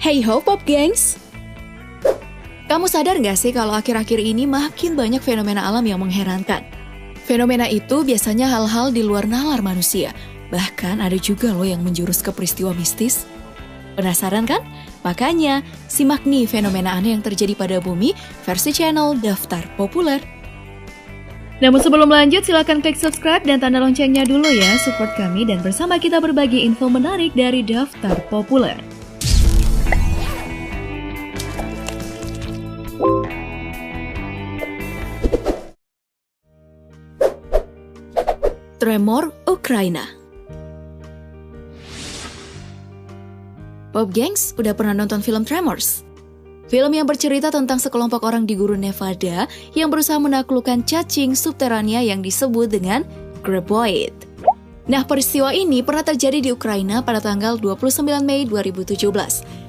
Hey ho Pop Gengs! Kamu sadar nggak sih kalau akhir-akhir ini makin banyak fenomena alam yang mengherankan? Fenomena itu biasanya hal-hal di luar nalar manusia. Bahkan ada juga loh yang menjurus ke peristiwa mistis. Penasaran kan? Makanya, simak nih fenomena aneh yang terjadi pada bumi versi channel Daftar Populer. Namun sebelum lanjut, silakan klik subscribe dan tanda loncengnya dulu ya. Support kami dan bersama kita berbagi info menarik dari Daftar Populer. Tremor Ukraina. Pop Gengs, udah pernah nonton film Tremors? Film yang bercerita tentang sekelompok orang di gurun Nevada yang berusaha menaklukkan cacing subterania yang disebut dengan graboid. Nah, peristiwa ini pernah terjadi di Ukraina pada tanggal 29 Mei 2017.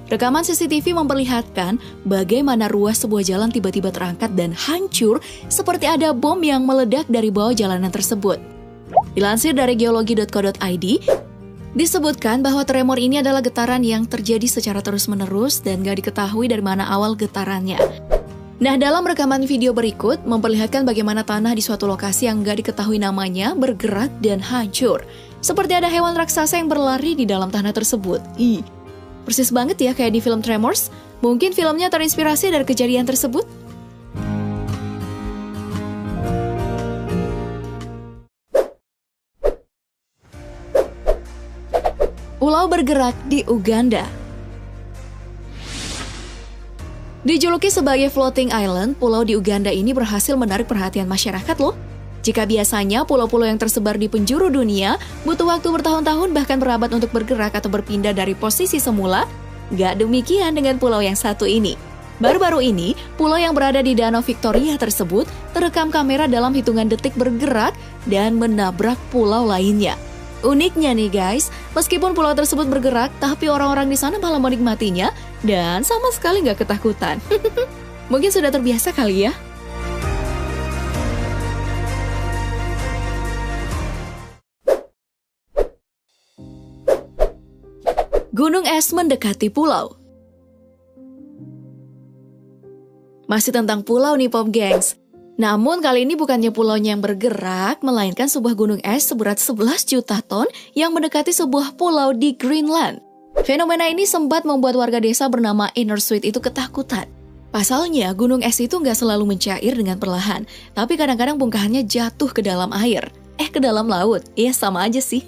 Rekaman CCTV memperlihatkan bagaimana ruas sebuah jalan tiba-tiba terangkat dan hancur seperti ada bom yang meledak dari bawah jalanan tersebut. Dilansir dari geologi.co.id, disebutkan bahwa tremor ini adalah getaran yang terjadi secara terus-menerus dan gak diketahui dari mana awal getarannya. Nah, dalam rekaman video berikut memperlihatkan bagaimana tanah di suatu lokasi yang gak diketahui namanya bergerak dan hancur. Seperti ada hewan raksasa yang berlari di dalam tanah tersebut. Persis banget ya kayak di film Tremors. Mungkin filmnya terinspirasi dari kejadian tersebut? Pulau bergerak di Uganda. Dijuluki sebagai floating island, pulau di Uganda ini berhasil menarik perhatian masyarakat loh. Jika biasanya pulau-pulau yang tersebar di penjuru dunia butuh waktu bertahun-tahun bahkan berabad untuk bergerak atau berpindah dari posisi semula, gak demikian dengan pulau yang satu ini. Baru-baru ini, pulau yang berada di Danau Victoria tersebut terekam kamera dalam hitungan detik bergerak dan menabrak pulau lainnya. Uniknya nih guys, meskipun pulau tersebut bergerak, tapi orang-orang di sana malah menikmatinya dan sama sekali nggak ketakutan. Mungkin sudah terbiasa kali ya. Gunung es mendekati pulau. Masih tentang pulau nih Pop Gengs. Namun kali ini bukannya pulaunya yang bergerak, melainkan sebuah gunung es seberat 11 juta ton yang mendekati sebuah pulau di Greenland. Fenomena ini sempat membuat warga desa bernama Innersweet itu ketakutan. Pasalnya, gunung es itu nggak selalu mencair dengan perlahan, tapi kadang-kadang bongkahannya jatuh ke dalam air. Ke dalam laut. Iya, sama aja sih.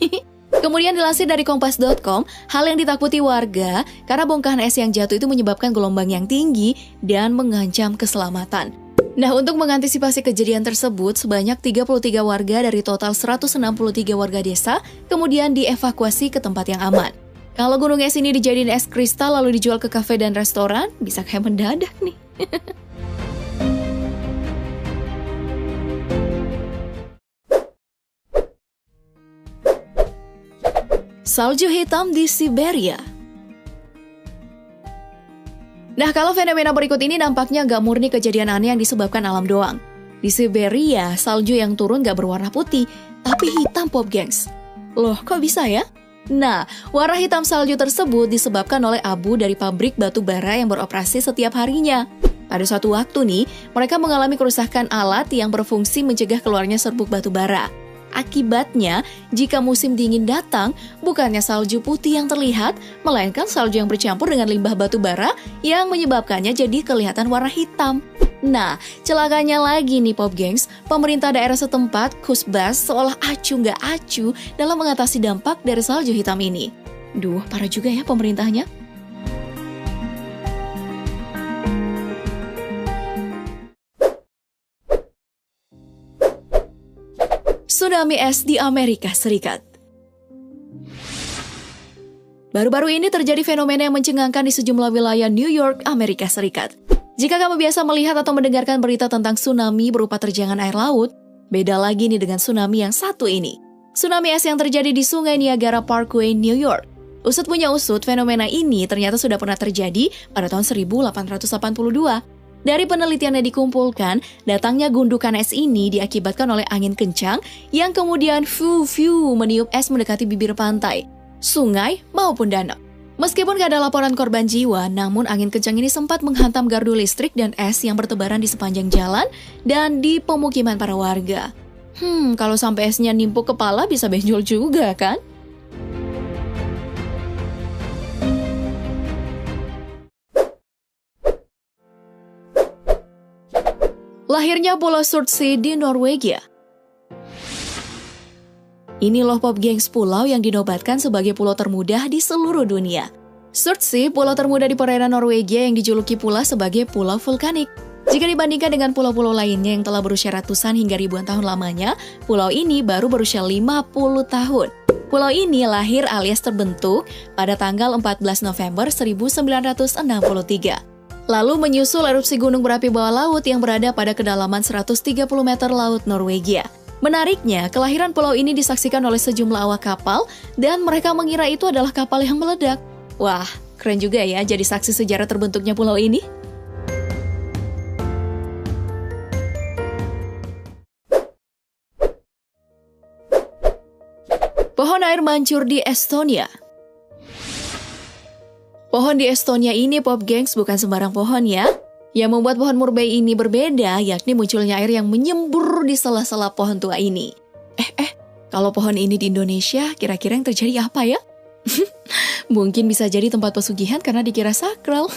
Kemudian dilansir dari kompas.com, hal yang ditakuti warga karena bongkahan es yang jatuh itu menyebabkan gelombang yang tinggi dan mengancam keselamatan. Nah, untuk mengantisipasi kejadian tersebut, sebanyak 33 warga dari total 163 warga desa kemudian dievakuasi ke tempat yang aman. Kalau gunung es ini dijadiin es kristal lalu dijual ke kafe dan restoran, bisa kayak mendadak nih. Salju hitam di Siberia. Nah, kalau fenomena berikut ini nampaknya nggak murni kejadian aneh yang disebabkan alam doang. Di Siberia, salju yang turun nggak berwarna putih, tapi hitam Pop Gengs. Loh, kok bisa ya? Nah, warna hitam salju tersebut disebabkan oleh abu dari pabrik batu bara yang beroperasi setiap harinya. Pada suatu waktu nih, mereka mengalami kerusakan alat yang berfungsi mencegah keluarnya serbuk batu bara. Akibatnya, jika musim dingin datang, bukannya salju putih yang terlihat, melainkan salju yang bercampur dengan limbah batu bara yang menyebabkannya jadi kelihatan warna hitam. Nah, celakanya lagi nih Pop Gengs, pemerintah daerah setempat, Kusbas, seolah acuh nggak acuh dalam mengatasi dampak dari salju hitam ini. Duh, parah juga ya pemerintahnya. Tsunami es di Amerika Serikat. Baru-baru ini terjadi fenomena yang mencengangkan di sejumlah wilayah New York, Amerika Serikat. Jika kamu biasa melihat atau mendengarkan berita tentang tsunami berupa terjangan air laut, beda lagi nih dengan tsunami yang satu ini. Tsunami es yang terjadi di Sungai Niagara Parkway, New York. Usut punya usut, fenomena ini ternyata sudah pernah terjadi pada tahun 1882. Dari penelitian yang dikumpulkan, datangnya gundukan es ini diakibatkan oleh angin kencang yang kemudian meniup es mendekati bibir pantai, sungai maupun danau. Meskipun gak ada laporan korban jiwa, namun angin kencang ini sempat menghantam gardu listrik dan es yang bertebaran di sepanjang jalan dan di pemukiman para warga. Kalau sampai esnya nimpuk kepala bisa benjol juga kan? Lahirnya Pulau Surtsey di Norwegia. Ini loh Pop Gengs pulau yang dinobatkan sebagai pulau termuda di seluruh dunia. Surtsey, pulau termuda di perairan Norwegia yang dijuluki pula sebagai pulau vulkanik. Jika dibandingkan dengan pulau-pulau lainnya yang telah berusia ratusan hingga ribuan tahun lamanya, pulau ini baru berusia 50 tahun. Pulau ini lahir alias terbentuk pada tanggal 14 November 1963. Lalu menyusul erupsi gunung berapi bawah laut yang berada pada kedalaman 130 meter laut Norwegia. Menariknya, kelahiran pulau ini disaksikan oleh sejumlah awak kapal dan mereka mengira itu adalah kapal yang meledak. Wah, keren juga ya jadi saksi sejarah terbentuknya pulau ini. Pohon air mancur di Estonia. Pohon di Estonia ini Pop Gengs bukan sembarang pohon ya. Yang membuat pohon murbei ini berbeda yakni munculnya air yang menyembur di sela-sela pohon tua ini. Kalau pohon ini di Indonesia kira-kira yang terjadi apa ya? Mungkin bisa jadi tempat pesugihan karena dikira sakral.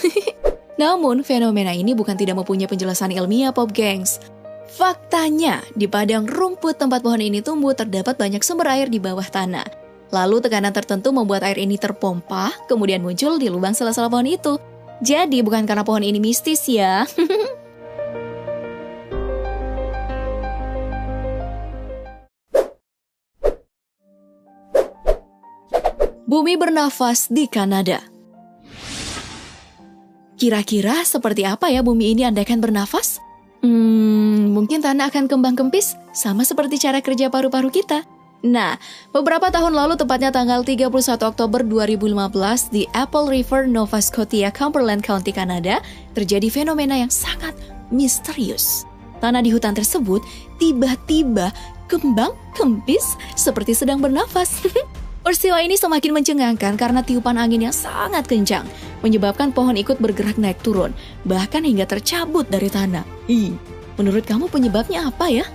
Namun fenomena ini bukan tidak mempunyai penjelasan ilmiah Pop Gengs. Faktanya di padang rumput tempat pohon ini tumbuh terdapat banyak sumber air di bawah tanah. Lalu tekanan tertentu membuat air ini terpompa, kemudian muncul di lubang sela-sela pohon itu. Jadi bukan karena pohon ini mistis ya. Bumi bernafas di Kanada. Kira-kira seperti apa ya bumi ini andaikan bernafas? Mungkin tanah akan kembang kempis, sama seperti cara kerja paru-paru kita. Nah, beberapa tahun lalu tepatnya tanggal 31 Oktober 2015 di Apple River, Nova Scotia, Cumberland County, Kanada, terjadi fenomena yang sangat misterius. Tanah di hutan tersebut tiba-tiba kembang kempis seperti sedang bernafas. Peristiwa ini semakin mencengangkan karena tiupan angin yang sangat kencang, menyebabkan pohon ikut bergerak naik turun, bahkan hingga tercabut dari tanah. Menurut kamu penyebabnya apa ya?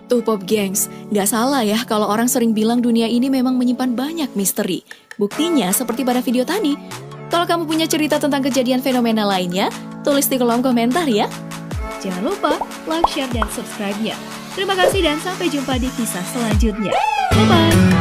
Tuh Pop Gengs, gak salah ya kalau orang sering bilang dunia ini memang menyimpan banyak misteri. Buktinya seperti pada video tadi. Kalau kamu punya cerita tentang kejadian fenomena lainnya, tulis di kolom komentar ya. Jangan lupa like, share, dan subscribe-nya. Terima kasih dan sampai jumpa di kisah selanjutnya. Bye-bye!